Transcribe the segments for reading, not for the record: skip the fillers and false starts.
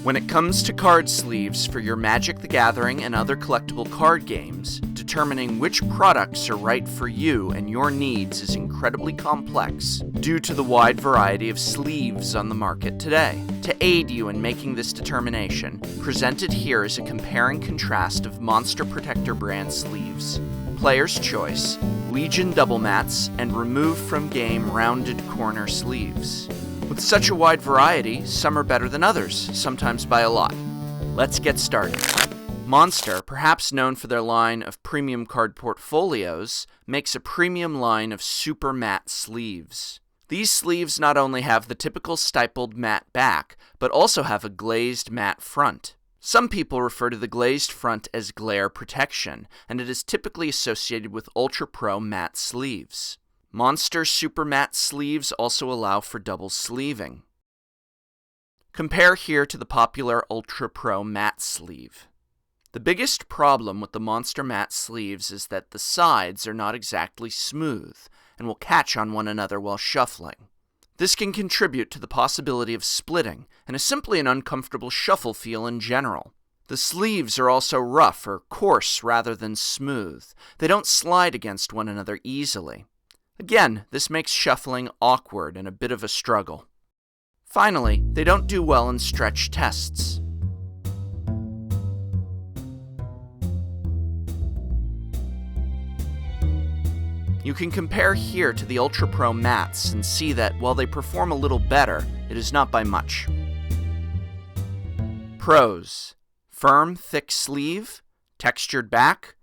When it comes to card sleeves for your Magic the Gathering and other collectible card games, determining which products are right for you and your needs is incredibly complex due to the wide variety of sleeves on the market today. To aid you in making this determination, presented here is a compare and contrast of Monster Protector brand sleeves, Player's Choice, Legion double mats, and remove from game rounded corner sleeves. With such a wide variety, some are better than others, sometimes by a lot. Let's get started. Monster, perhaps known for their line of premium card portfolios, makes a premium line of super matte sleeves. These sleeves not only have the typical stippled matte back, but also have a glazed matte front. Some people refer to the glazed front as glare protection, and it is typically associated with Ultra Pro matte sleeves. Monster Super Matte sleeves also allow for double sleeving. Compare here to the popular Ultra Pro matte sleeve. The biggest problem with the Monster matte sleeves is that the sides are not exactly smooth and will catch on one another while shuffling. This can contribute to the possibility of splitting and is simply an uncomfortable shuffle feel in general. The sleeves are also rough or coarse rather than smooth. They don't slide against one another easily. Again, this makes shuffling awkward and a bit of a struggle. Finally, they don't do well in stretch tests. You can compare here to the Ultra Pro mats and see that while they perform a little better, it is not by much. Pros: firm, thick sleeve, textured back,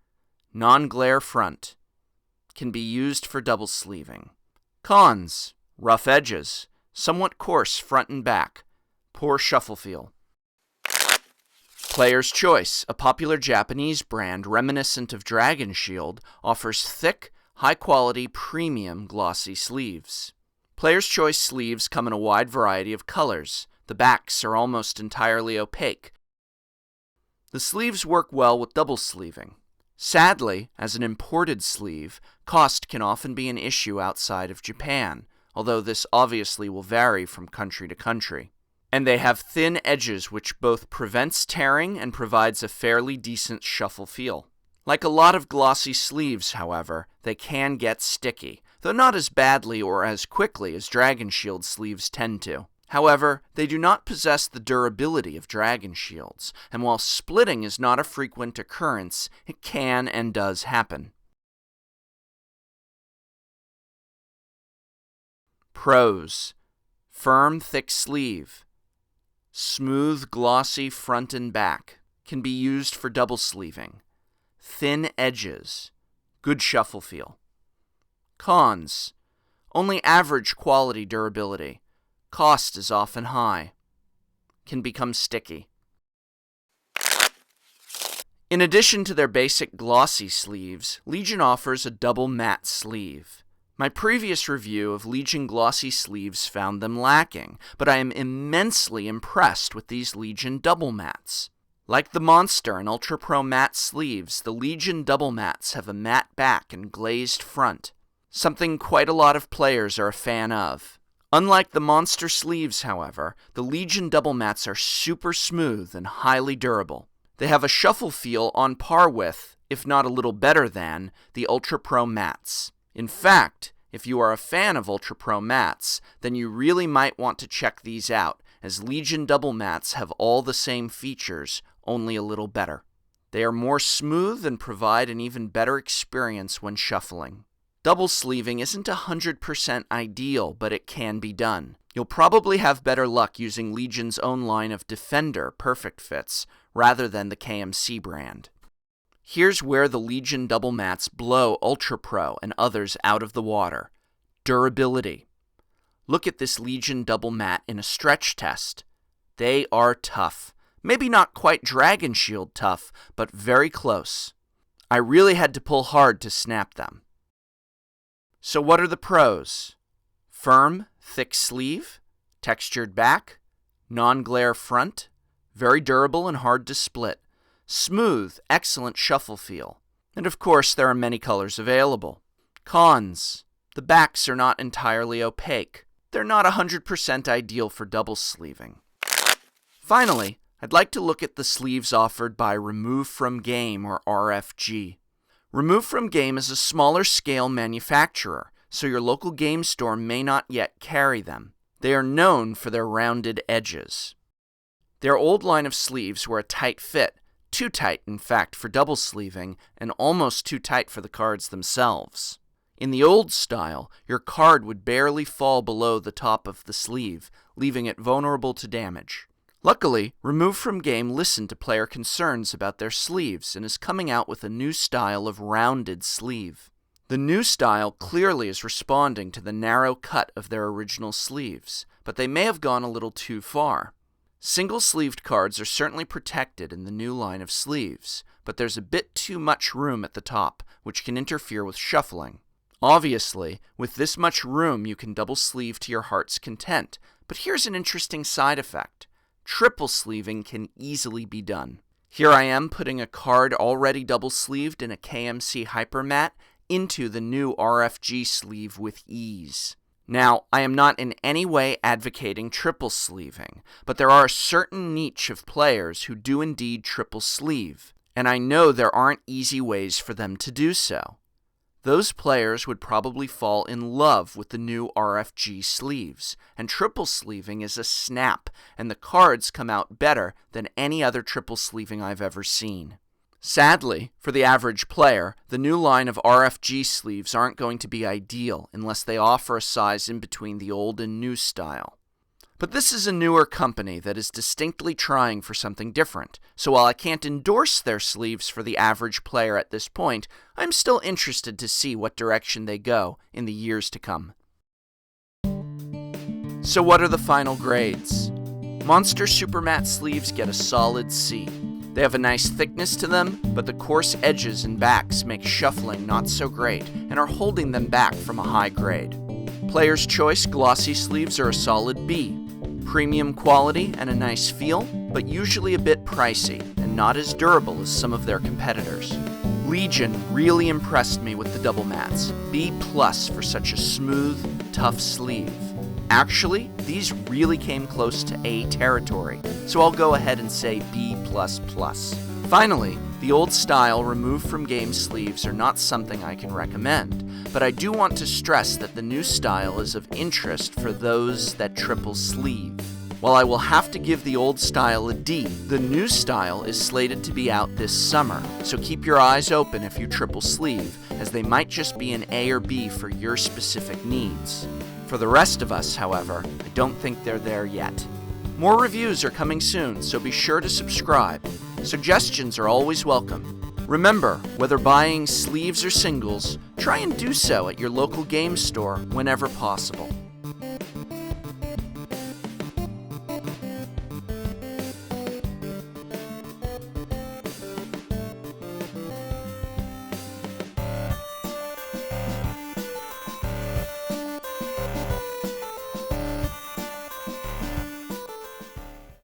non-glare front. Can be used for double sleeving. Cons: rough edges, somewhat coarse front and back, poor shuffle feel. Player's Choice, a popular Japanese brand reminiscent of Dragon Shield, offers thick, high-quality, premium glossy sleeves. Player's Choice sleeves come in a wide variety of colors. The backs are almost entirely opaque. The sleeves work well with double sleeving. Sadly, as an imported sleeve, cost can often be an issue outside of Japan, although this obviously will vary from country to country. And they have thin edges which both prevents tearing and provides a fairly decent shuffle feel. Like a lot of glossy sleeves, however, they can get sticky, though not as badly or as quickly as Dragon Shield sleeves tend to. However, they do not possess the durability of Dragon Shields, and while splitting is not a frequent occurrence, it can and does happen. Pros: firm, thick sleeve, smooth, glossy front and back, can be used for double sleeving, thin edges, good shuffle feel. Cons: only average quality durability. Cost is often high. Can become sticky. In addition to their basic glossy sleeves, Legion offers a double matte sleeve. My previous review of Legion glossy sleeves found them lacking, but I am immensely impressed with these Legion double mats. Like the Monster and Ultra Pro matte sleeves, the Legion double mats have a matte back and glazed front, something quite a lot of players are a fan of. Unlike the Monster sleeves, however, the Legion double mats are super smooth and highly durable. They have a shuffle feel on par with, if not a little better than, the Ultra Pro mats. In fact, if you are a fan of Ultra Pro mats, then you really might want to check these out, as Legion double mats have all the same features, only a little better. They are more smooth and provide an even better experience when shuffling. Double sleeving isn't 100% ideal, but it can be done. You'll probably have better luck using Legion's own line of Defender Perfect Fits rather than the KMC brand. Here's where the Legion double mats blow Ultra Pro and others out of the water. Durability. Look at this Legion double mat in a stretch test. They are tough. Maybe not quite Dragon Shield tough, but very close. I really had to pull hard to snap them. So what are the pros? Firm, thick sleeve, textured back, non-glare front, very durable and hard to split, smooth, excellent shuffle feel, and of course there are many colors available. Cons: the backs are not entirely opaque. They're not 100% ideal for double sleeving. Finally, I'd like to look at the sleeves offered by Remove From Game, or RFG. Remove From Game is a smaller scale manufacturer, so your local game store may not yet carry them. They are known for their rounded edges. Their old line of sleeves were a tight fit, too tight, in fact, for double sleeving, and almost too tight for the cards themselves. In the old style, your card would barely fall below the top of the sleeve, leaving it vulnerable to damage. Luckily, Remove From Game listened to player concerns about their sleeves and is coming out with a new style of rounded sleeve. The new style clearly is responding to the narrow cut of their original sleeves, but they may have gone a little too far. Single-sleeved cards are certainly protected in the new line of sleeves, but there's a bit too much room at the top, which can interfere with shuffling. Obviously, with this much room you can double sleeve to your heart's content, but here's an interesting side effect. Triple sleeving can easily be done. Here I am putting a card already double sleeved in a KMC Hypermat into the new RFG sleeve with ease. Now, I am not in any way advocating triple sleeving, but there are a certain niche of players who do indeed triple sleeve, and I know there aren't easy ways for them to do so. Those players would probably fall in love with the new RFG sleeves, and triple sleeving is a snap, and the cards come out better than any other triple sleeving I've ever seen. Sadly, for the average player, the new line of RFG sleeves aren't going to be ideal unless they offer a size in between the old and new style. But this is a newer company that is distinctly trying for something different, so while I can't endorse their sleeves for the average player at this point, I'm still interested to see what direction they go in the years to come. So what are the final grades? Monster Supermat sleeves get a solid C. They have a nice thickness to them, but the coarse edges and backs make shuffling not so great and are holding them back from a high grade. Player's Choice glossy sleeves are a solid B. Premium quality and a nice feel, but usually a bit pricey and not as durable as some of their competitors. Legion really impressed me with the double mats. B+ for such a smooth, tough sleeve. Actually, these really came close to A territory, so I'll go ahead and say B++. Finally, the old style Remove From Game sleeves are not something I can recommend, but I do want to stress that the new style is of interest for those that triple sleeve. While I will have to give the old style a D, the new style is slated to be out this summer, so keep your eyes open if you triple sleeve, as they might just be an A or B for your specific needs. For the rest of us, however, I don't think they're there yet. More reviews are coming soon, so be sure to subscribe. Suggestions are always welcome. Remember, whether buying sleeves or singles, try and do so at your local game store whenever possible.